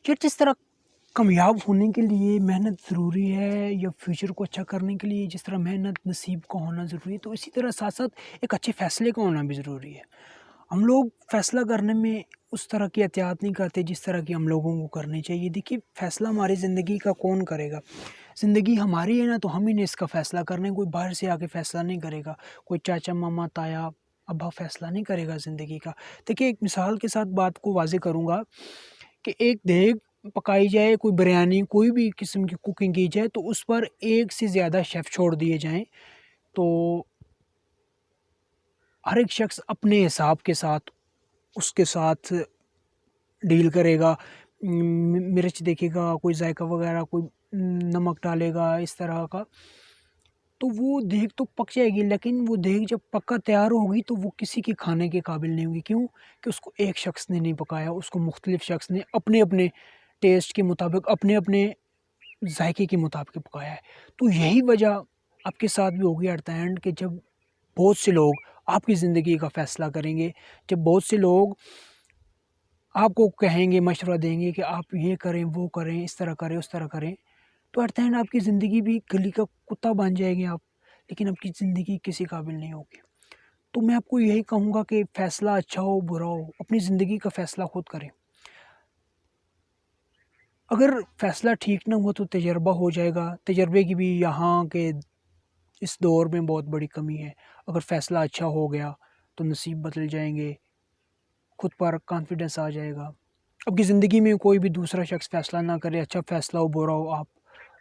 यार जिस तरह कामयाब होने के लिए मेहनत ज़रूरी है या फ्यूचर को अच्छा करने के लिए जिस तरह मेहनत नसीब का होना ज़रूरी है, तो इसी तरह साथ-साथ एक अच्छे फ़ैसले का होना भी ज़रूरी है। हम लोग फ़ैसला करने में उस तरह की एहतियात नहीं करते जिस तरह की हम लोगों को करनी चाहिए। देखिए, फ़ैसला हमारी ज़िंदगी का कौन करेगा? ज़िंदगी हमारी है ना, तो हम ही ने इसका फ़ैसला करना है, कोई बाहर से आके फ़ैसला नहीं करेगा। कोई चाचा, मामा, ताया, अब्बा फ़ैसला नहीं करेगा ज़िंदगी का। देखिए, एक मिसाल के साथ बात को वाज़ेह करूँगा कि एक देग पकाई जाए, कोई बिरयानी, कोई भी किस्म की कुकिंग की जाए, तो उस पर एक से ज़्यादा शेफ़ छोड़ दिए जाएँ, तो हर एक शख़्स अपने हिसाब के साथ उसके साथ डील करेगा। मिर्च देखेगा, कोई ज़ायका वग़ैरह, कोई नमक डालेगा, इस तरह का। तो वो देग तो पक जाएगी, लेकिन वो देग जब पक कर तैयार होगी, तो वो किसी के खाने के काबिल नहीं होगी। क्यों? कि उसको एक शख़्स ने नहीं पकाया, उसको मुख़्तलिफ़ शख़्स ने अपने-अपने टेस्ट के मुताबिक, अपने-अपने ज़ायके के मुताबिक पकाया है। तो यही वजह आपके साथ भी होगी एट द एंड कि जब बहुत से लोग आपकी ज़िंदगी का फ़ैसला करेंगे, जब बहुत से लोग आपको कहेंगे, मशवरा देंगे कि आप ये करें, वो करें, इस तरह करें, उस तरह करें, तो एट द एंड आपकी ज़िंदगी भी गली का कुत्ता बन जाएँगे आप, लेकिन आपकी ज़िंदगी किसी काबिल नहीं होगी। तो मैं आपको यही कहूँगा कि फ़ैसला अच्छा हो, बुरा हो, अपनी ज़िंदगी का फ़ैसला खुद करें। अगर फ़ैसला ठीक ना हुआ तो तजर्बा हो जाएगा, तजर्बे की भी यहाँ के इस दौर में बहुत बड़ी कमी है। अगर फ़ैसला अच्छा हो गया, तो नसीब बदल जाएँगे, खुद पर कॉन्फिडेंस आ जाएगा। आपकी ज़िंदगी में कोई भी दूसरा शख़्स फ़ैसला ना करे, अच्छा फ़ैसला हो, बुरा हो, आप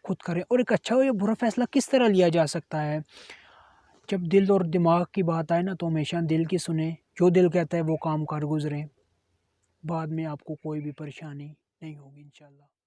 खुद करें। और एक अच्छा हो या बुरा फ़ैसला किस तरह लिया जा सकता है? जब दिल और दिमाग की बात आए ना, तो हमेशा दिल की सुनें, जो दिल कहता है वो काम कर गुज़रें, बाद में आपको कोई भी परेशानी नहीं होगी इंशाअल्लाह।